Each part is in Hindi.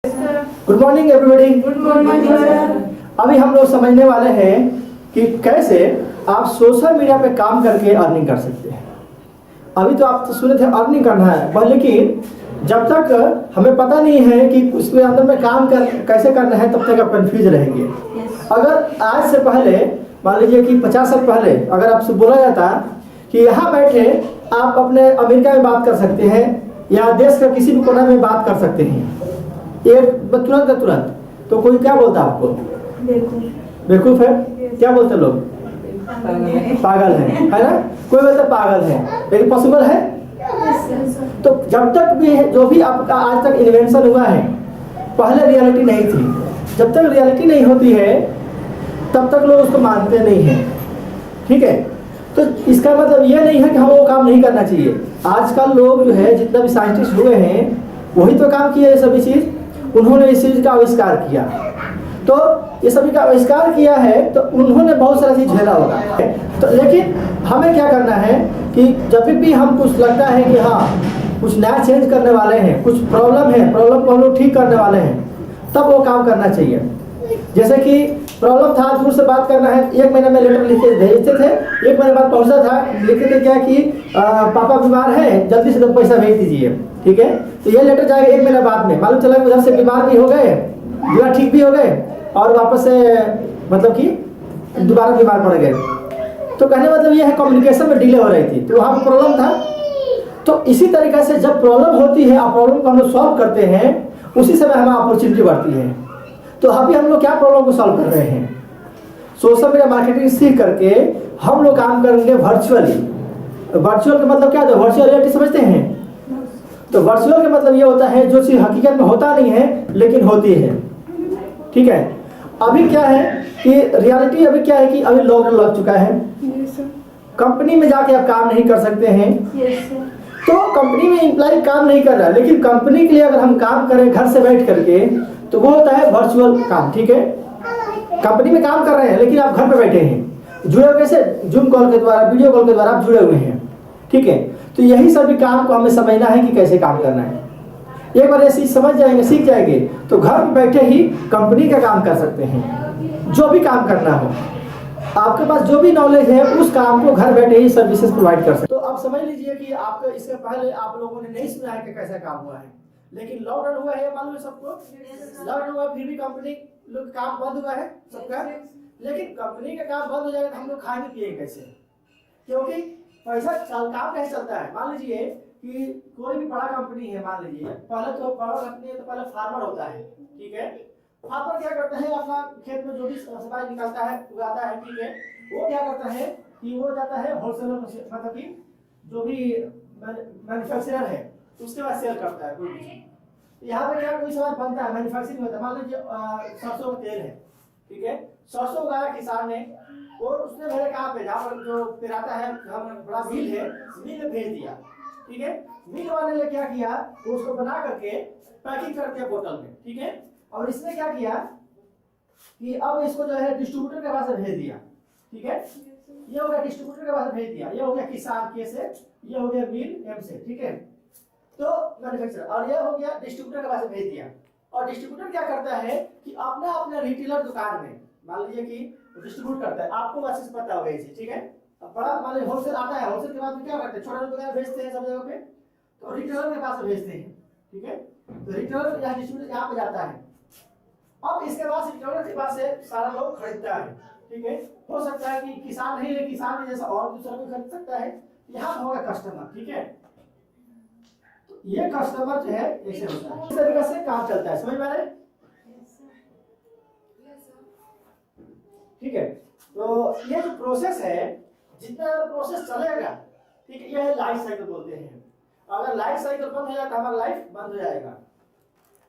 Good morning everybody. Good morning sir. अभी हम लोग समझने वाले हैं कि कैसे आप सोशल मीडिया पे काम करके अर्निंग कर सकते हैं। अभी तो आप तो सुने थे अर्निंग करना है, पर लेकिन जब तक हमें पता नहीं है कि उसके अंदर में काम कैसे करना है तब तक आप कंफ्यूज रहेंगे। अगर आज से पहले मान लीजिए कि 50 साल पहले अगर आपसे बोला जाता कि यहाँ बैठे आप अपने अमेरिका में बात कर सकते हैं या देश का किसी भी कोना में बात कर सकते हैं एक तुरंत का तुरंत, तो कोई क्या बोलता आपको? बेवकूफ है। क्या बोलते लोग? पागल है ना? कोई बोलता पागल है, लेकिन पॉसिबल है। तो जब तक भी जो भी आपका आज तक इन्वेंशन हुआ है, पहले रियलिटी नहीं थी। जब तक रियलिटी नहीं होती है तब तक लोग उसको मानते नहीं हैं। ठीक है, तो इसका मतलब ये नहीं है कि हम वो काम नहीं करना चाहिए। आजकल लोग जो है जितना भी साइंटिस्ट हुए हैं वही तो काम किया, ये सभी चीज़ उन्होंने इस चीज़ का आविष्कार किया। तो ये सभी का आविष्कार किया है तो उन्होंने बहुत सारा चीज़ झेला होगा। तो लेकिन हमें क्या करना है कि जब भी हम कुछ लगता है कि हाँ कुछ नया चेंज करने वाले हैं, कुछ प्रॉब्लम है, प्रॉब्लम को हम लोग ठीक करने वाले हैं, तब वो काम करना चाहिए। जैसे कि प्रॉब्लम था, दूर से बात करना है, 1 महीने में लेटर लिख के भेजते थे, 1 महीने बाद पहुंचा था, लिखते थे क्या कि पापा बीमार है, जल्दी से पैसा भेज दीजिए। ठीक है, तो ये लेटर जाएगा 1 महीने बाद में, मालूम चला उधर से बीमार भी हो गए, पूरा ठीक भी हो गए और वापस से मतलब कि दोबारा बीमार पड़ गए। तो कहने मतलब ये है कम्युनिकेशन में डिले हो रही थी, तो वहाँ पर प्रॉब्लम था। तो इसी तरीके से जब प्रॉब्लम होती है, आप प्रॉब्लम को हम लोग सॉल्व करते हैं, उसी समय हमें अपॉर्चुनिटी बढ़ती है। तो अभी हम लोग क्या प्रॉब्लम को सॉल्व कर रहे हैं? सोशल मीडिया मार्केटिंग सीख करके हम लोग काम करेंगे वर्चुअली। वर्चुअल का मतलब क्या है? वर्चुअल रियलिटी समझते हैं? तो वर्चुअल का मतलब ये होता है जो चीज़ हकीकत में होता नहीं है लेकिन होती है। ठीक है, अभी क्या है कि रियलिटी अभी क्या है कि अभी लॉकडाउन लग चुका है, कंपनी में जाके आप काम नहीं कर सकते हैं। तो कंपनी में एम्प्लॉय काम नहीं कर रहा है, लेकिन कंपनी के लिए अगर हम काम करें घर से बैठ करके तो वो होता है वर्चुअल काम। ठीक है, कंपनी में काम कर रहे हैं लेकिन आप घर पे बैठे हैं, जुड़े हुए से जूम कॉल के द्वारा, वीडियो कॉल के द्वारा आप जुड़े हुए हैं। ठीक है, तो यही सभी काम को हमें समझना है कि कैसे काम करना है। एक बार ये चीज समझ जाएंगे, सीख जाएंगे, तो घर में बैठे ही कंपनी का काम कर सकते हैं। जो भी काम करना हो, आपके पास जो भी नॉलेज है उस काम को घर बैठे ही सर्विसेज प्रोवाइड कर सकते। तो अब समझ लीजिए कि आपको इससे पहले आप लोगों ने नहीं सुना है कि कैसा काम हुआ है, लेकिन लॉकडाउन हुआ है, मालूम है सबको। लॉकडाउन हुआ फिर भी कंपनी लोग काम बंद हुआ है सबका, लेकिन कंपनी का काम बंद हो जाएगा तो हम लोग खाएंगे पिएंगे कैसे? क्योंकि पैसा काम कैसे चलता है? मान लीजिए कि कोई भी बड़ा कंपनी है, मान लीजिए पहले तो बड़ा कंपनी है तो पहले फार्मर होता है। ठीक है, फार्मर क्या करता है, अपना खेत में जो भी सब्जी निकालता है, उगाता है, ठीक है, वो क्या करता है कि वो जाता है होलसेलर, मतलब कि जो भी मैन्युफैक्चरर है उसके बाद सेल करता है कोई भी। यहाँ पे क्या कोई सामान बनता है, मैन्युफैक्चरिंग होता है। मान लीजिए सरसों का तेल है, ठीक है, सरसों उगाया किसान ने और उसने मेरे कहाँ पे जहाँ पर जो पिराता है, बड़ा मिल है, मिल में भेज दिया। ठीक है, मिल वाले ने क्या किया, तो उसको बना करके पैकिंग कर दिया बोतल में। ठीक है, और इसने क्या किया कि अब इसको जो है डिस्ट्रीब्यूटर के पास भेज दिया। ठीक है, ये हो गया डिस्ट्रीब्यूटर के पास भेज दिया, ये हो गया किसान के से, ये हो गया मिल एम से। ठीक है, तो मैन्युफैक्चरर, और ये हो गया डिस्ट्रीब्यूटर के पास भेज दिया। और डिस्ट्रीब्यूटर क्या करता है कि अपना अपने रिटेलर दुकान में, मान लीजिए कि डिस्ट्रीब्यूट करता है, आपको अच्छे से पता होगा ये चीज। ठीक है, अब बड़ा मान लीजिए होलसेल आता है, होलसेल के बाद में क्या करते हैं, छोटा दुकान भेजते हैं सब जगह पे, तो रिटेलर के पास भेजते हैं। ठीक है, तो रिटेलर या डिस्ट्रीब्यूटर यहाँ पे जाता है। अब इसके बाद रिटेलर के पास से सारा लोग खरीदता है। ठीक है, हो सकता है कि किसान नहीं है, किसान जैसा और दूसरा कोई खरीद सकता है, यहाँ होगा कस्टमर। ठीक है, तो ये कस्टमर जो है ऐसे होता है, इस तरीके से काम चलता है। समझ में आ रहा है? ठीक है, तो ये जो प्रोसेस है, जितना प्रोसेस चलेगा, ठीक है, यह लाइफ साइकिल बोलते हैं। अगर लाइफ साइकिल बंद हो जाए तो हमारा लाइफ बंद हो जाएगा।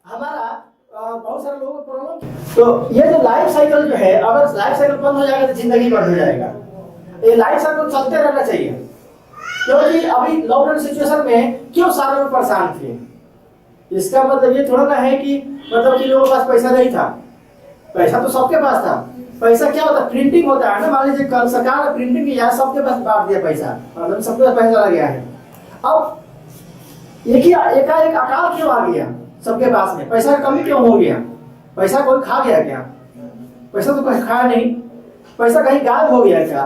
हमारा बहुत सारे लोगों को प्रॉब्लम, तो ये जो लाइफ साइकिल जो है, अगर लाइफ साइकिल बंद हो जाएगा तो जिंदगी बंद हो जाएगा। ये लाइफ साइकिल चलते रहना चाहिए, क्योंकि अभी लॉकडाउन सिचुएशन में क्यों सारे लोग परेशान थे? इसका मतलब ये थोड़ा ना है कि मतलब कि लोगों के पास पैसा नहीं था। पैसा तो सबके पास था। पैसा क्या होता है? प्रिंटिंग होता है ना। मान लीजिए कल सरकार ने प्रिंटिंग किया, सबके पास बांट दिया पैसा, सबके पास पैसा चला गया है। अब एकाएक अकाल क्यों आ गया? सबके पास में। पैसा का कमी क्यों हो गया? पैसा कोई खा गया क्या? पैसा तो कोई खाया नहीं। पैसा कहीं गायब हो गया क्या?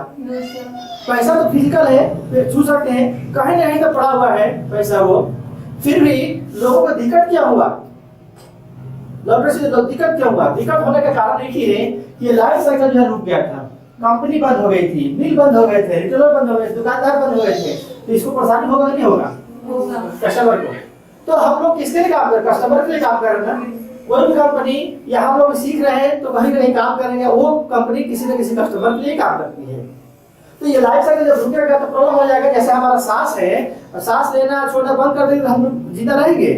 पैसा तो फिजिकल है, छू सकते हैं, कहीं ना कहीं तो पड़ा हुआ है पैसा वो। फिर भी लोगों को दिक्कत क्या हुआ? लॉटरी से दिक्कत क्या हुआ? दिक्कत होने का कारण एक ही है कि लाइफ साइकिल जो है रुक गया था, कंपनी बंद हो गई थी, मिल बंद हो गए थे, रिटेलर बंद हो गए थे, दुकानदार बंद हो गए थे। तो इसको परेशानी होगा नहीं होगा? कस्टमर को। तो हम लोग किसके लिए काम कर रहे हैं? कस्टमर के लिए काम कर रहे हैं ना। कोई भी कंपनी या हम लोग सीख रहे हैं तो कहीं कहीं काम करेंगे, वो कंपनी किसी न किसी कस्टमर के लिए काम करती है। तो ये लाइफ साइकिल जब रुकेगा तो प्रॉब्लम हो जाएगा। जैसे हमारा सांस है, सांस लेना छोड़ना बंद कर देंगे तो हम लोग जिंदा रहेंगे?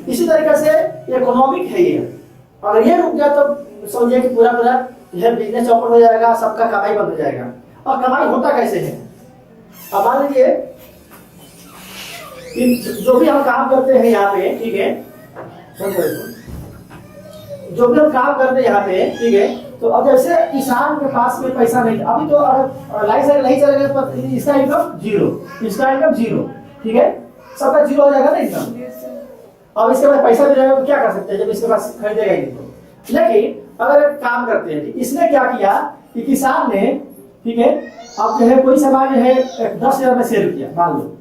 इसी तरीके से इकोनॉमिक है ये। अगर ये रुक गया तो समझिए कि पूरा पूरा यह बिजनेस चौपट हो जाएगा, सबका कमाई बंद हो जाएगा। और कमाई होता कैसे है? अब मान लीजिए जो भी हम काम करते हैं यहाँ पे, ठीक है, जो भी हम काम करते हैं यहाँ पे, ठीक है, तो अब जैसे किसान के पास में पैसा नहीं, अभी तो अगर लाइफ साइकिल नहीं चलेगा तो इसका इनकम जीरो, इसका इनकम जीरो, ठीक है, सबका जीरो हो जाएगा ना इनकम। अब इसके बाद पैसा भी रहेगा तो क्या कर सकते हैं जब इसके पास खरीदेगा ही तो। लेकिन अगर एक काम करते हैं, इसने क्या किया कि किसान ने, ठीक है, अब जो है कोई सामान जो है 10,000 में सेल किया, मान लो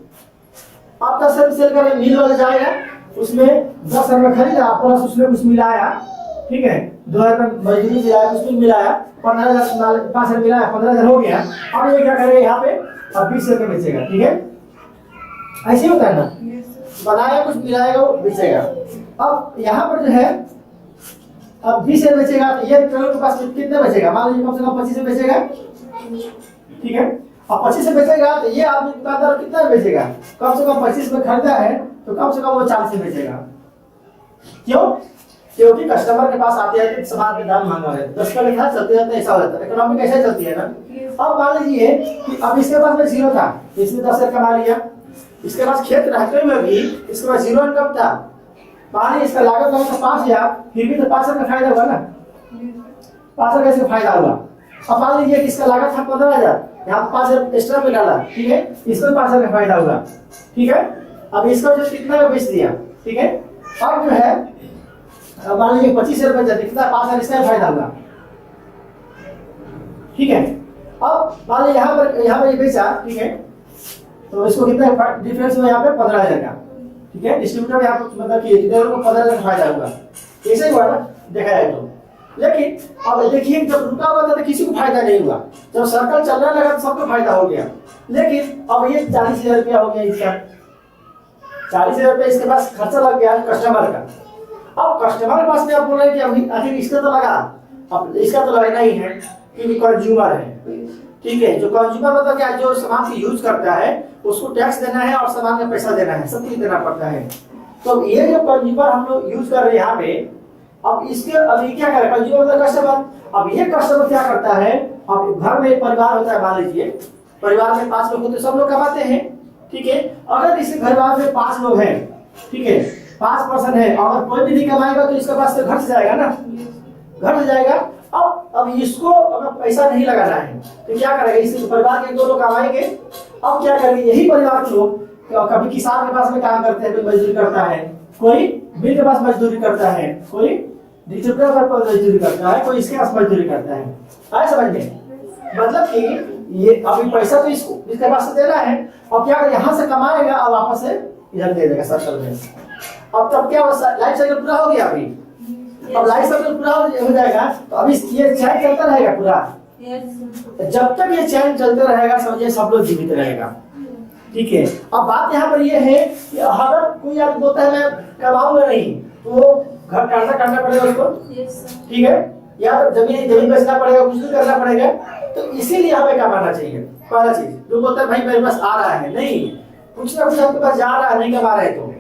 आप 10,000 में सेल कर मिल वाले जाएगा, उसमें 10,000 में खरीदा, प्लस उसमें कुछ मिलाया, ठीक है, 2,000 मजदूरी मिलाया, उसमें मिलाया, 15,000 5,000 मिलाया, 15,000 हो गया। अब ये क्या करेगा यहाँ पे? अब 20 रुपये बेचेगा, ठीक है, ऐसे होता है ना, बनाया कुछ मिलाएगा वो बेचेगा। अब यहाँ पर जो है अब 20 रुपये बेचेगा तो ये ट्रेलर के पास कितने बेचेगा? मान लीजिए कम से कम 25 रुपये बेचेगा, ठीक है। अब 25 से बेचेगा तो ये आदमी दुकानदार कितना बेचेगा? कम से कम 25 में खरीदा है तो कम से कम वो 40 में बेचेगा। क्यों? क्योंकि कस्टमर के पास आते आते सामान के दाम महंगा है, 10 का लिखा चलते जाते ऐसा होता है। इकोनॉमी कैसे चलती है ना। अब मान लीजिए कि अब इसके पास में जीरो था, इसने 10,000 कमा लिया, इसके पास खेत रहते हुए भी इसके पास जीरो इनकम था, पानी इसका लागत लगा 5,000, फिर भी तो 5,000 का फायदा हुआ ना, 5,000 का इसका फायदा हुआ। अब मान लीजिए कि इसका लागत था 15,000, यहाँ 5,000 एक्स्ट्रा में डाला, ठीक है, इसको 5,000 का फायदा हुआ, ठीक है। अब इसको जो कितना बेच दिया, ठीक है। अब जो है मान लीजिए 25 रुपये जाते, कितना 5,000 इसका फायदा हुआ, ठीक है। अब मान लीजिए यहाँ पर ये बेचा, ठीक है, तो इसको कितना डिफरेंस हुआ यहाँ पे? 15,000 का, ठीक है। डिस्ट्रीब्यूटर यहाँ पर मतलब कि रिटेलर को 15,000 का फायदा हुआ, ऐसे ही हुआ ना देखा जाए तो। लेकिन अब देखिए जब रुका हुआ था तो किसी को फायदा नहीं हुआ, जब सर्कल चलने लगा तो सबको फायदा हो गया। लेकिन अब ये 40,000 रुपया हो गया इसका, 40,000 रुपया इसके पास खर्चा लग गया कस्टमर का। अब कस्टमर के पास में आप बोल रहे हैं कि अभी आखिर इसका तो लगा, अब इसका तो लगना ही है क्योंकि कंज्यूमर है, ठीक है। जो कंज्यूमर मतलब क्या, जो सामान की यूज करता है उसको टैक्स देना है और सामान का पैसा देना है, सब कुछ देना पड़ता है। तो ये जो कंज्यूमर हम लोग यूज कर रहे हैं यहाँ पे, अब इसके अभी क्या करे कंज्यूमर मतलब कस्टमर। अब ये कस्टमर क्या करता है, अब घर में एक परिवार होता है, मान लीजिए परिवार में 5 लोग होते हैं, सब लोग कमाते हैं, ठीक है। अगर इस परिवार में 5 लोग हैं, ठीक है, 5 पर्सन है, अगर कोई भी नहीं कमाएगा तो इसके पास से घट जाएगा ना, घट जाएगा। अब इसको अगर पैसा नहीं लगाना है तो क्या करेगा? इस परिवार के 2 लोग कमाएंगे। अब क्या करेंगे? यही परिवार के लोग कभी किसान के पास में काम करते हैं, कोई मजदूरी करता है, कोई मिल के पास मजदूरी करता है, कोई डिस्ट्रीब्यूटर के पास मजदूरी करता है, कोई इसके पास मजदूरी करता है। आए समझ में? मतलब कि ये अभी पैसा तो इसके पास से देना है, और क्या करें? यहाँ से कमाएगा और वापस से इधर दे देगा सर्कल में। अब तब क्या लाइफ साइकिल पूरा हो गया। अभी अब लाइफ साइकिल पूरा हो जाएगा तो अभी ये चैन चलता रहेगा पूरा। जब तक ये चैन चलते रहेगा समझिए सब लोग जीवित रहेगा, ठीक है। अब बात यहाँ पर ये है कि अगर कोई आदमी बोलता है मैं कमाऊंगा नहीं, तो घर करना पड़ेगा उसको, ठीक है, या तो जमीन बेचना पड़ेगा, कुछ भी करना पड़ेगा। तो इसीलिए हमें कमाना चाहिए। पहला चीज जो बोलता है भाई मेरे पास आ रहा है, नहीं, कुछ ना कुछ आपके पास जा रहा है, नहीं कमा रहे तो।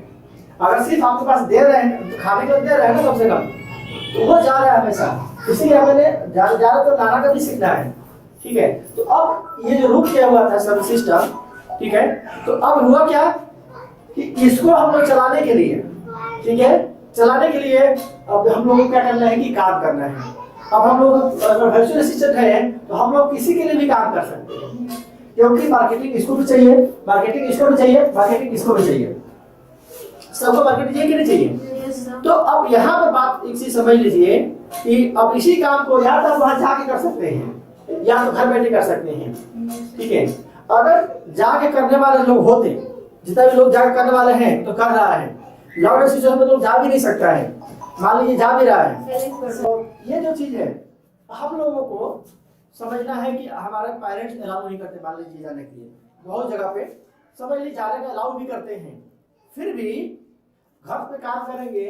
अगर सिर्फ आपके पास दे रहे हैं, खाने को दे रहे हैं ना कम से कम, तो वो जा रहा है हमेशा। इसीलिए हमें ज्यादा तो नाना का भी सीखना है, ठीक है। तो अब ये जो रुक गया हुआ था सब सिस्टम, ठीक है, तो अब हुआ क्या कि इसको हम लोग चलाने के लिए, ठीक है, चलाने के लिए अब हम लोगों को क्या करना है कि काम करना है। अब हम लोग अगर वर्चुअल असिस्टेंट है तो हम लोग किसी के लिए भी काम कर सकते हैं, क्योंकि मार्केटिंग इसको भी चाहिए, मार्केटिंग इसको भी चाहिए, मार्केटिंग इसको भी चाहिए, सबको मार्केटिंग चाहिए कि नहीं चाहिए? तो अब यहाँ पर बात एक चीज समझ लीजिए कि अब इसी काम को या तो वहां जाके कर सकते हैं या तो घर बैठे कर सकते हैं। ठीक है, अगर जाके करने वाले लोग होते, जितना भी लोग जाके करने वाले हैं तो कर रहा है, लॉकडाउन सिचुएशन में लोग जा भी नहीं सकता है, मान लीजिए जा भी रहा है। तो ये जो चीज है हम लोगों को समझना है कि हमारे पेरेंट्स अलाउ नहीं करते मान लीजिए जाने के लिए, बहुत जगह पे समझ लीजिए जाने का अलाउ भी करते हैं, फिर भी घर पे काम करेंगे,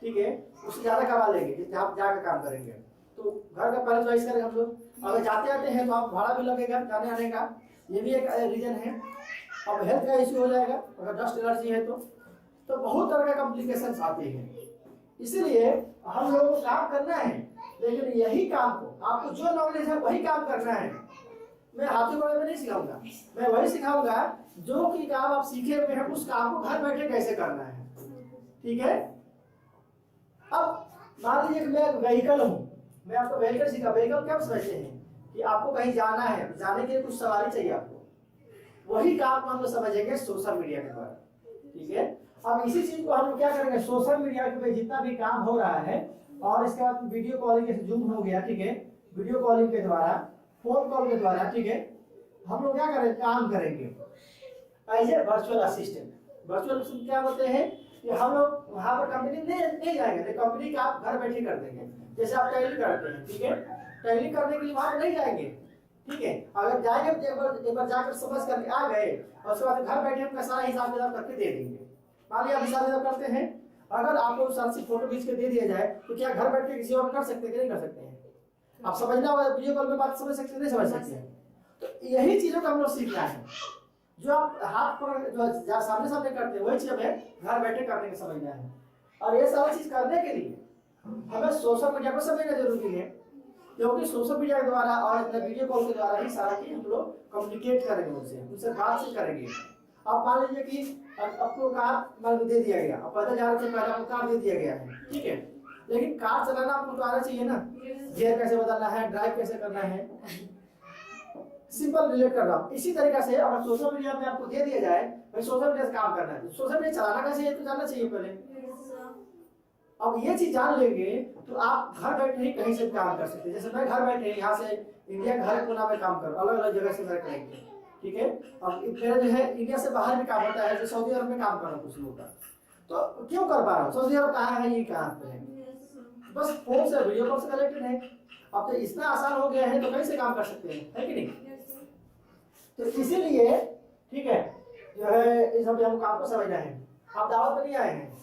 ठीक है, उससे ज्यादा कमा लेंगे जहाँ जाकर काम करेंगे। तो घर का पहले चॉइस करें हम लोग, अगर जाते आते हैं तो आप भाड़ा भी लगेगा जाने आने का, ये भी एक रीजन है। अब हेल्थ का इश्यू हो जाएगा, अगर डस्ट एलर्जी है तो बहुत तरह का कॉम्प्लिकेशंस आते हैं। इसीलिए हम लोगों को काम करना है, लेकिन यही काम को आपको जो नॉलेज है वही काम करना है। मैं हाथी घोड़े में नहीं सिखाऊंगा, मैं वही सिखाऊंगा जो कि काम आप सीखे हुए हैं, उस काम को घर बैठे कैसे करना है। ठीक है, अब मान लीजिए कि मैं एक व्हीकल हूँ, मैं आपको व्हीकल सिखा, व्हीकल क्या समझते हैं कि आपको कहीं जाना है, जाने के लिए कुछ सवारी चाहिए आपको, वही काम को हम लोग समझेंगे सोशल मीडिया के द्वारा। ठीक है, अब इसी चीज को हम लोग क्या करेंगे, सोशल मीडिया पे जितना भी काम हो रहा है और इसके बाद वीडियो कॉलिंग जैसे जूम हो गया, ठीक है, वीडियो कॉलिंग के द्वारा, फोन कॉल के द्वारा, ठीक है, हम लोग क्या करेंगे, काम करेंगे as a virtual assistant. Virtual assistant क्या होते हैं कि हम लोग वहां पर कंपनी नहीं जाएंगे, कंपनी का आप घर बैठे कर देंगे, जैसे आप टैली करते हैं। ठीक है, टैली करने के लिए वहां नहीं जाएंगे, ठीक है, अगर जाएंगे एक बार जाकर समझ करके आ गए और उसके बाद घर बैठे अपना सारा हिसाब किताब करके दे देंगे। मान लिया आप हिसाब किताब करते हैं, अगर आपको साथ से फोटो खींच के दे दिया जाए तो क्या घर बैठ के किसी और कर सकते हैं कि नहीं कर सकते हैं? आप समझना होगा, वीडियो कॉल में बात समझ सकते हैं नहीं समझ सकते हैं? तो यही चीजों को हम लोग सीखना है, जो आप हाथ पकड़ जो सामने सामने करते हैं वही चीज हमें घर बैठे करने का समझना है। और ये सारा चीज करने के लिए हमें सोशल मीडिया को समझना जरूरी है, क्योंकि सोशल मीडिया के द्वारा और वीडियो कॉल के द्वारा ही सारा चीज हम लोग कम्युनिकेट करेंगे, उनसे बातचीत करेंगे। आप मान लीजिए कि आपको कार मान दे दिया गया, आप पैदल जा रहे थे, पहले आपको कार दे दिया गया है, ठीक है, लेकिन कार चलाना आपको तो आना चाहिए ना, गियर कैसे बदलना है, ड्राइव कैसे करना है, सिंपल रिलेट कर रहा हूँ। इसी तरीके से अगर सोशल मीडिया में आपको दे दिया जाए भाई सोशल मीडिया से काम करना है, सोशल मीडिया चलाना कैसे है तो जानना चाहिए पहले। अब ये चीज जान लेंगे तो आप घर बैठे ही कहीं से काम कर सकते हैं। जैसे मैं घर बैठे यहाँ से इंडिया के हर कोना में काम कर, अलग अलग जगह से मैं करेंगे, ठीक है। अब मेरा जो है इंडिया से बाहर भी काम होता है, जो सऊदी अरब में काम कर रहा हूँ कुछ लोगों का, तो क्यों कर पा रहा हूँ, सऊदी अरब कहाँ है, ये कहाँ पे है, बस फोन से वीडियो कॉल से कनेक्टेड है। अब तो इतना आसान हो गया है तो कहीं से काम कर सकते हैं, है कि नहीं? तो इसीलिए ठीक है जो है इस हमको काम को समझना है। आप दावत पर नहीं आए हैं,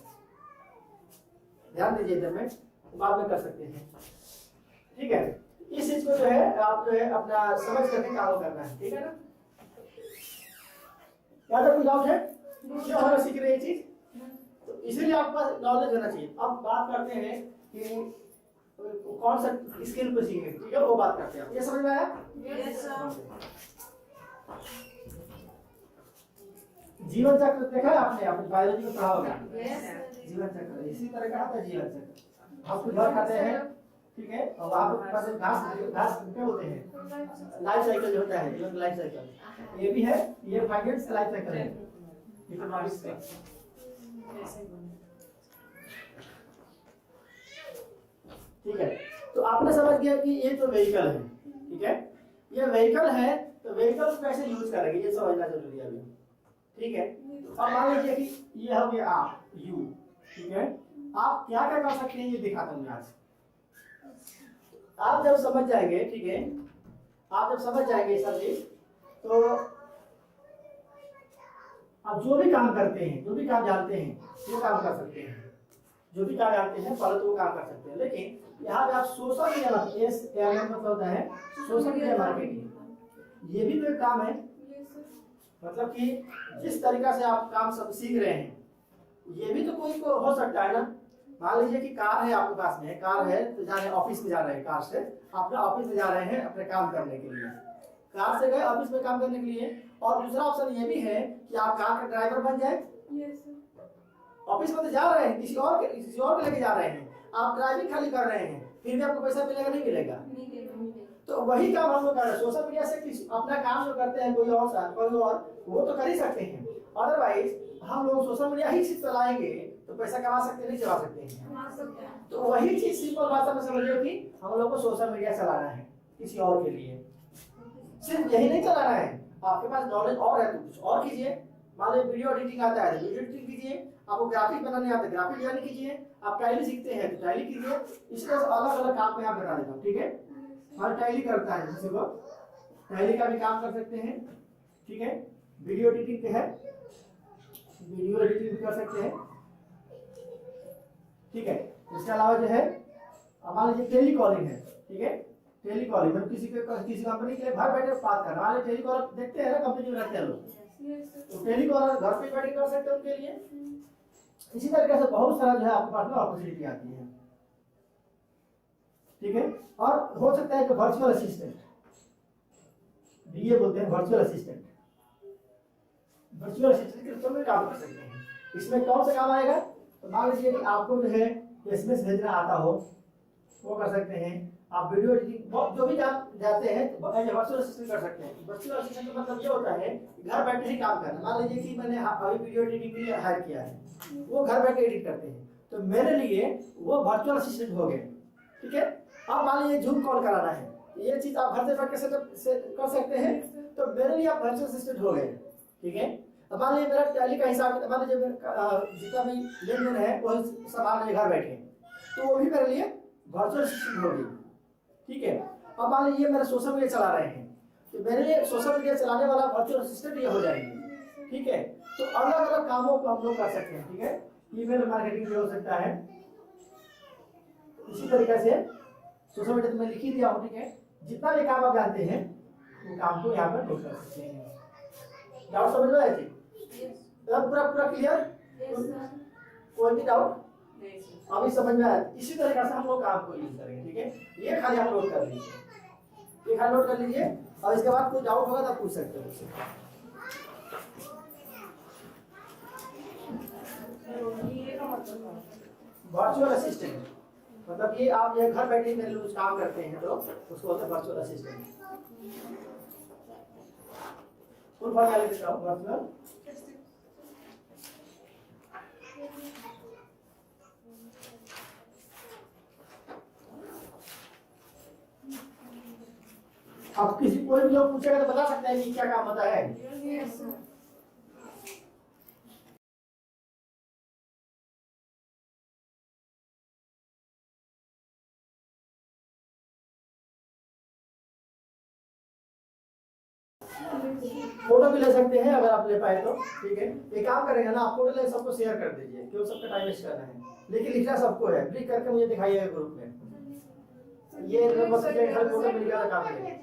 ध्यान दीजिए, इधर में बाद में कर सकते हैं, ठीक है। इस चीज को जो है आप जो है अपना समझ करके काम करना है, ठीक है ना। क्या कोई डाउट है जो हम सीख रहे हैं चीज, तो इसीलिए आपके पास नॉलेज होना चाहिए। अब बात करते हैं कि कौन सा स्किल पे सीखेंगे, ठीक है, वो बात करते हैं। ये समझ में आया? Yes sir. जीवन चक्र देखा है आपने, आपने बायोलॉजी में पढ़ा होगा। जीवन चक्र इसी तरह का होता है। जीवन चक्र हम कुछ और खाते हैं, ठीक है, और वहाँ पर घास क्या होते हैं, लाइफ साइकिल जो होता है, जीवन लाइफ साइकिल ये भी है, ये फाइनेंस लाइफ साइकिल है, इकोनॉमिक्स का। ठीक है, तो आपने समझ गया कि ये तो व्हीकल है, ठीक है, ये व्हीकल है, तो व्हीकल को कैसे यूज करेंगे ये समझना जरूरी है अभी, ठीक है। अब मान लीजिए कि ये हो गया आप यू, ठीक है, आप क्या क्या कर सकते हैं ये दिखाता हूँ आज। आप जब समझ जाएंगे, ठीक है, आप जब समझ जाएंगे सब चीज, तो आप जो भी काम करते हैं, जो भी काम जानते हैं वो काम कर सकते हैं, जो भी काम जानते हैं पहले तो वो काम कर सकते हैं। लेकिन यहाँ पे आप सोशल मीडिया मतलब होता है सोशल मीडिया मार्केटिंग, ये भी तो एक काम है। मतलब कि जिस तरीका से आप काम सब सीख रहे हैं, ये भी तो कोई को हो सकता है ना। मान लीजिए कि कार है आपके पास में, कार है तो जा रहे हैं ऑफिस में, जा रहे हैं कार से अपने ऑफिस में जा रहे हैं अपने काम करने के लिए, कार से गए ऑफिस में काम करने के लिए। और दूसरा ऑप्शन ये भी है कि आप कार का ड्राइवर बन जाए। ऑफिस में तो जा रहे हैं, किसी और को लेके जा रहे हैं, आप ड्राइविंग खाली कर रहे हैं, फिर भी आपको पैसा मिलेगा नहीं मिलेगा? तो वही काम हम लोग कर रहे हैं। सोशल मीडिया से अपना काम जो करते हैं कोई और वो तो कर ही सकते हैं। अदरवाइज हम लोग सोशल मीडिया ही चलाएंगे तो तो पैसा कमा सकते हैं, नहीं चला सकते हैं। तो वही चीज सिंपल भाषा में समझिए कि हम लोग को सोशल मीडिया चलाना है किसी और के लिए, सिर्फ यही नहीं चलाना है, आपके पास नॉलेज और है तो कुछ और कीजिए। मान लीजिए वीडियो एडिटिंग आता है तो वीडियो एडिटिंग कीजिए, आपको ग्राफिक बनाने आता है ग्राफिक डिजाइन कीजिए, आप टाइली सीखते हैं तो टाइली कीजिए। इस तरह से अलग अलग काम में आप बता देता हूँ, ठीक है। हर टाइली करता है किसी को, टाइली का भी काम कर सकते हैं, ठीक है। वीडियो एडिटिंग के है, वीडियो एडिटिंग भी कर सकते हैं, ठीक है। इसके अलावा जो है मान लीजिए टेली कॉलिंग है, ठीक है। टेली कॉलिंग मतलब किसी कंपनी के लिए घर बैठे बात करना, मान लीजिए टेली कॉलर देखते हैं ना कंपनी में रहते हैं लोग, तो टेली कॉलर घर पे बैठ के कर सकते हैं उनके लिए। इसी तरीके से बहुत सारा जो है आपके पास में अपॉर्चुनिटी आती है, ठीक है। और हो सकता है कि वर्चुअल असिस्टेंट, ये बोलते हैं वर्चुअल असिस्टेंट, वर्चुअल असिस्टेंट के रूप में काम कर सकते हैं। इसमें कौन सा काम आएगा, तो मान लीजिए कि आपको जो है एसएमएस भेजना आता हो वो कर सकते हैं, आप वीडियो एडिटिंग जो भी जाते हैं वर्चुअल असिस्टेंट कर सकते हैं। वर्चुअल असिस्टेंट का मतलब ये होता है कि घर बैठे ही काम करना। मान लीजिए कि मैंने अभी वीडियो एडिटिंग के लिए हायर किया है, वो घर बैठे एडिट करते हैं, तो मेरे लिए वो वर्चुअल असिस्टेंट हो गए, ठीक है। अब मान लीजिए जूम कॉल कराना है, ये चीज आप घर से बैठ के सेटअप कर सकते हैं, तो मेरे लिए आप वर्चुअल असिस्टेंट हो गए, ठीक है। अब मान लीजिए मेरा टैली का हिसाब, मान लीजिए जितना भी लेन देन है वो संभाल लिए घर बैठे, तो वो भी मेरे लिए वर्चुअल असिस्टेंट होगी, ठीक है। अब मान लीजिए मेरा सोशल मीडिया चला रहे हैं, तो मेरे लिए सोशल मीडिया चलाने वाला वर्चुअल असिस्टेंट ये हो जाएंगे, ठीक है। तो अलग अलग कामों को हम लोग कर सकते हैं, ठीक है। ईमेल मार्केटिंग भी हो सकता है, इसी तरीके से सोशल मीडिया तो मैं लिख ही दिया हूँ, ठीक है। जितना भी काम आप जानते हैं वो काम को यहाँ पर नोट कर सकते हैं। डाउट समझ में आए थे? पूरा पूरा क्लियर? कोई भी डाउट अभी समझ में आया? इसी तरीके से हम लोग काम को यूज करेंगे, ठीक है। ये खाली आप नोट कर लीजिए, ये खाली नोट कर लीजिए, और इसके बाद कोई डाउट होगा तो आप पूछ सकते हो मुझसे। वर्चुअल असिस्टेंट मतलब ये आप ये घर बैठे मेरे लोग काम करते हैं तो उसको बोलते हैं वर्चुअल असिस्टेंट। फुल फॉर्म क्या लिखता हूँ वर्चुअल अब किसी कोई भी लोग पूछेगा तो बता सकते हैं कि क्या काम होता है। फोटो भी ले सकते हैं अगर आप ले पाए तो, ठीक है। एक काम करेंगे ना, आप फोटो ले सबको शेयर कर दीजिए क्यों सबका टाइम वेस्ट करना है, लेकिन लिखना सबको है, क्लिक करके मुझे दिखाइएगा ग्रुप में। ये हर फोटो मिल गया काम है,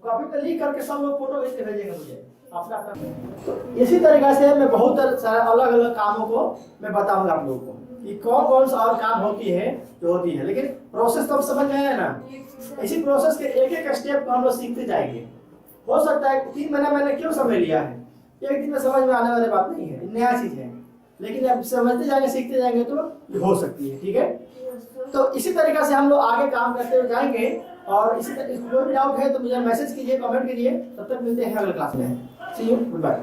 कॉपी पे लिख करके सब लोग फोटो भेज के भेजेंगे मुझे अपना अपना। इसी तरीके से मैं बहुत सारे अलग अलग कामों को मैं बताऊंगा आप लोगों को कि कौन कौन सा और काम होती है जो होती है, लेकिन प्रोसेस तो समझ में आया ना। इसी प्रोसेस के एक एक स्टेप को हम लोग सीखते जाएंगे। हो सकता है 3 महीना मैंने क्यों समय लिया है, एक दिन में समझ में आने वाली बात नहीं है, नया चीज है, लेकिन अब समझते जाएंगे सीखते जाएंगे तो हो सकती है, ठीक है। तो इसी तरीके से हम लोग आगे काम करते हुए जाएंगे। और इसी तरह कोई भी डाउट है तो मुझे मैसेज कीजिए, कमेंट कीजिए। तब तक मिलते हैं अगले क्लास में। सी यू, गुड बाय।